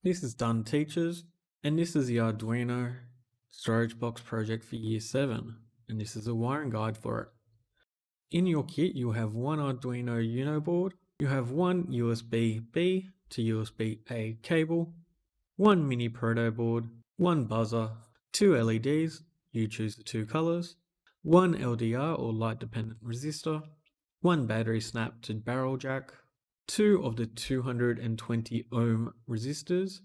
This is done, teachers, and this is the Arduino storage box project for year 7, and this is a wiring guide for it. In your kit, you'll have one Arduino Uno board, you have one USB-B to USB-A cable, one mini proto board, one buzzer, two LEDs, you choose the two colors, one LDR or light dependent resistor, one battery snap to barrel jack, two of the 220 ohm resistors,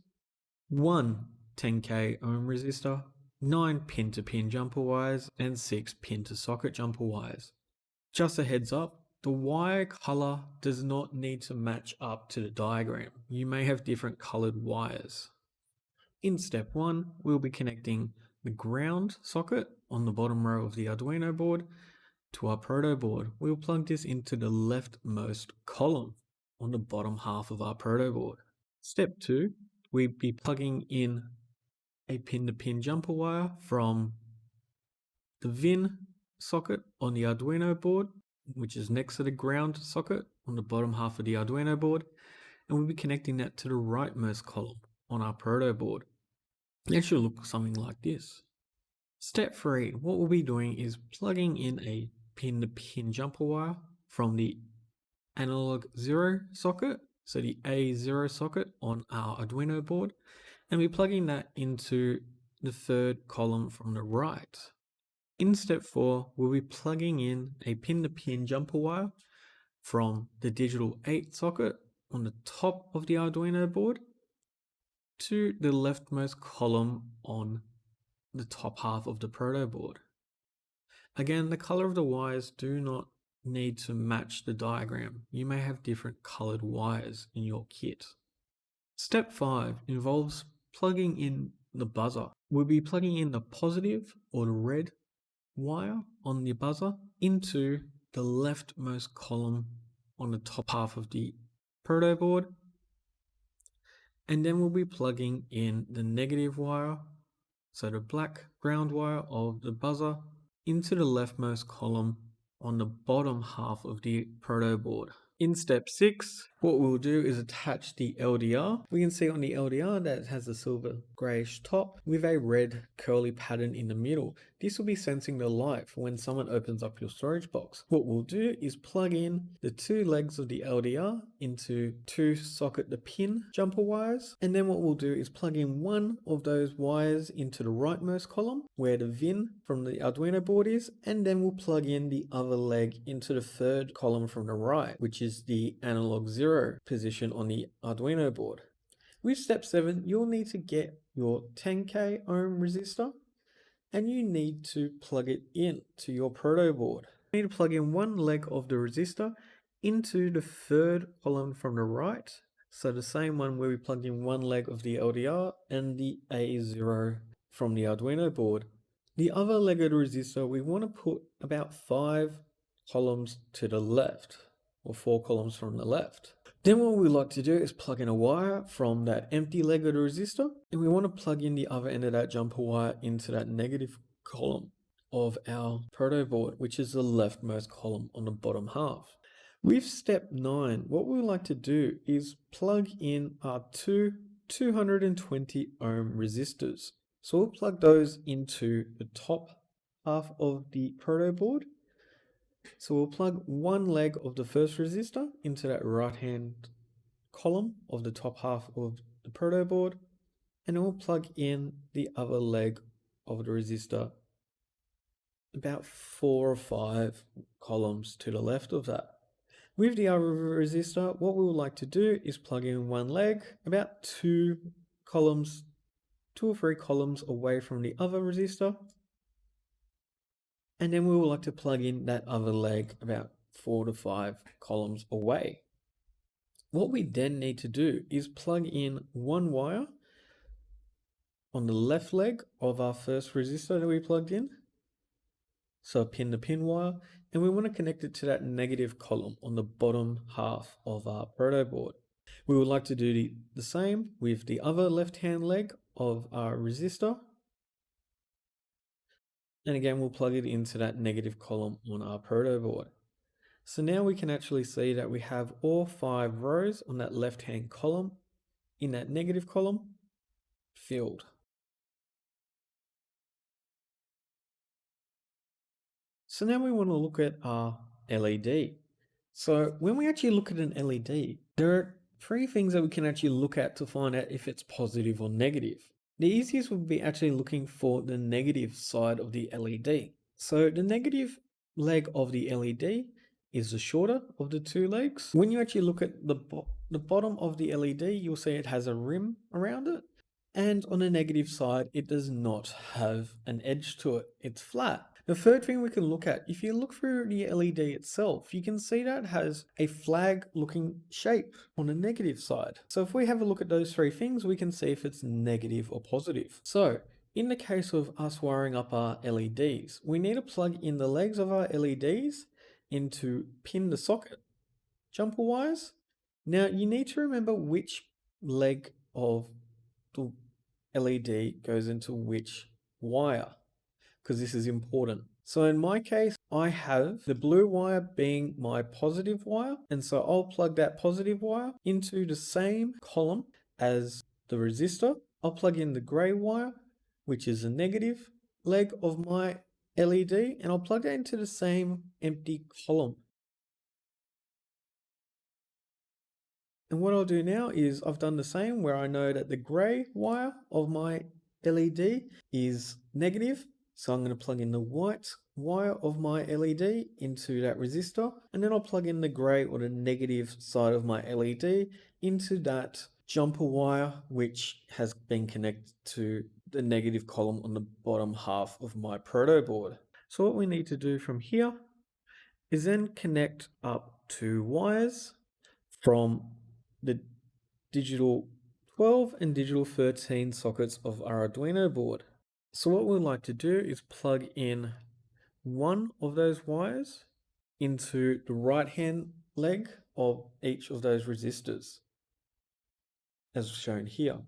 one 10k ohm resistor, 9 pin to pin jumper wires, and 6 pin to socket jumper wires. Just a heads up, the wire color does not need to match up to the diagram. You may have different colored wires. In step 1, we'll be connecting the ground socket on the bottom row of the Arduino board to our proto board. We'll plug this into the leftmost column on the bottom half of our proto board. Step 2, we'll be plugging in a pin-to-pin jumper wire from the VIN socket on the Arduino board, which is next to the ground socket on the bottom half of the Arduino board, and we'll be connecting that to the rightmost column on our proto board. It should look something like this. Step 3, what we'll be doing is plugging in a pin-to-pin jumper wire from the analog 0 socket, so the A0 socket on our Arduino board, and we're plugging that into the third column from the right. In step 4, we'll be plugging in a pin-to-pin jumper wire from the digital 8 socket on the top of the Arduino board to the leftmost column on the top half of the proto board. Again, the color of the wires do not need to match the diagram. You may have different colored wires in your kit. Step 5 involves plugging in the buzzer. We'll be plugging in the positive or the red wire on the buzzer into the leftmost column on the top half of the proto board. And then we'll be plugging in the negative wire, so the black ground wire of the buzzer, into the leftmost column on the bottom half of the proto board. In step 6, what we'll do is attach the LDR. We can see on the LDR that it has a silver greyish top with a red curly pattern in the middle. This will be sensing the light for when someone opens up your storage box. What we'll do is plug in the two legs of the LDR into two socket to pin jumper wires, and then what we'll do is plug in one of those wires into the rightmost column where the VIN from the Arduino board is, and then we'll plug in the other leg into the third column from the right, which is the analog 0 position on the Arduino board. With step 7, you'll need to get your 10k ohm resistor and you need to plug it in to your proto board. You need to plug in one leg of the resistor into the third column from the right, so the same one where we plugged in one leg of the LDR and the A0 from the Arduino board. The other leg of the resistor we want to put about 5 columns to the left, or 4 columns from the left. Then what we like to do is plug in a wire from that empty leg of the resistor, and we want to plug in the other end of that jumper wire into that negative column of our proto board, which is the leftmost column on the bottom half. With step 9, what we like to do is plug in our two 220 ohm resistors. So we'll plug those into the top half of the proto board. So we'll plug one leg of the first resistor into that right hand column of the top half of the proto board, and then we'll plug in the other leg of the resistor about 4 or 5 columns to the left of that. With the other resistor, what we would like to do is plug in one leg about 2 or 3 columns away from the other resistor, and then we would like to plug in that other leg about 4 to 5 columns away. What we then need to do is plug in one wire on the left leg of our first resistor that we plugged in, so a pin-to-pin wire, and we want to connect it to that negative column on the bottom half of our proto board. We would like to do the same with the other left-hand leg of our resistor, and again we'll plug it into that negative column on our proto board. So now we can actually see that we have all 5 rows on that left-hand column in that negative column, filled. So now we want to look at our LED. So when we actually look at an LED, there are three things that we can actually look at to find out if it's positive or negative. The easiest would be actually looking for the negative side of the LED. So the negative leg of the LED is the shorter of the two legs. When you actually look at the bottom of the LED, you'll see it has a rim around it. And on the negative side, it does not have an edge to it. It's flat. The third thing we can look at, if you look through the LED itself, you can see that it has a flag looking shape on the negative side. So if we have a look at those three things, we can see if it's negative or positive. So in the case of us wiring up our LEDs, we need to plug in the legs of our LEDs into pin the socket jumper wires. Now you need to remember which leg of the LED goes into which wire, because this is important. So in my case, I have the blue wire being my positive wire, and so I'll plug that positive wire into the same column as the resistor. I'll plug in the grey wire, which is the negative leg of my LED, and I'll plug that into the same empty column. And what I'll do now is I've done the same where I know that the grey wire of my LED is negative. So I'm going to plug in the white wire of my LED into that resistor. And then I'll plug in the grey or the negative side of my LED into that jumper wire, which has been connected to the negative column on the bottom half of my proto board. So what we need to do from here is then connect up two wires from the digital 12 and digital 13 sockets of our Arduino board. So what we'd like to do is plug in one of those wires into the right hand leg of each of those resistors, as shown here.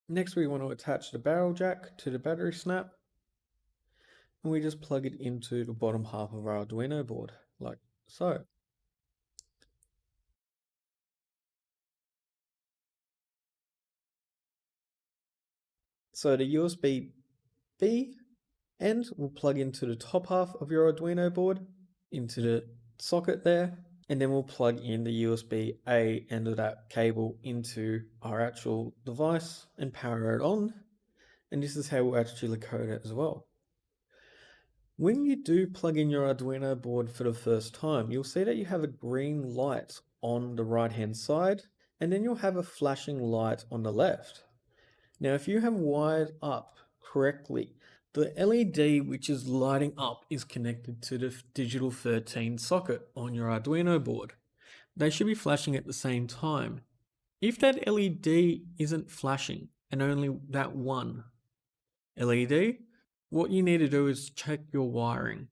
Next, we want to attach the barrel jack to the battery snap, and we just plug it into the bottom half of our Arduino board, like so. So the USB-B end will plug into the top half of your Arduino board, into the socket there, and then we'll plug in the USB-A end of that cable into our actual device and power it on. And this is how we'll actually code it as well. When you do plug in your Arduino board for the first time, you'll see that you have a green light on the right hand side, and then you'll have a flashing light on the left. Now, if you have wired up correctly, the LED which is lighting up is connected to the digital 13 socket on your Arduino board. They should be flashing at the same time. If that LED isn't flashing and only that one LED, what you need to do is check your wiring.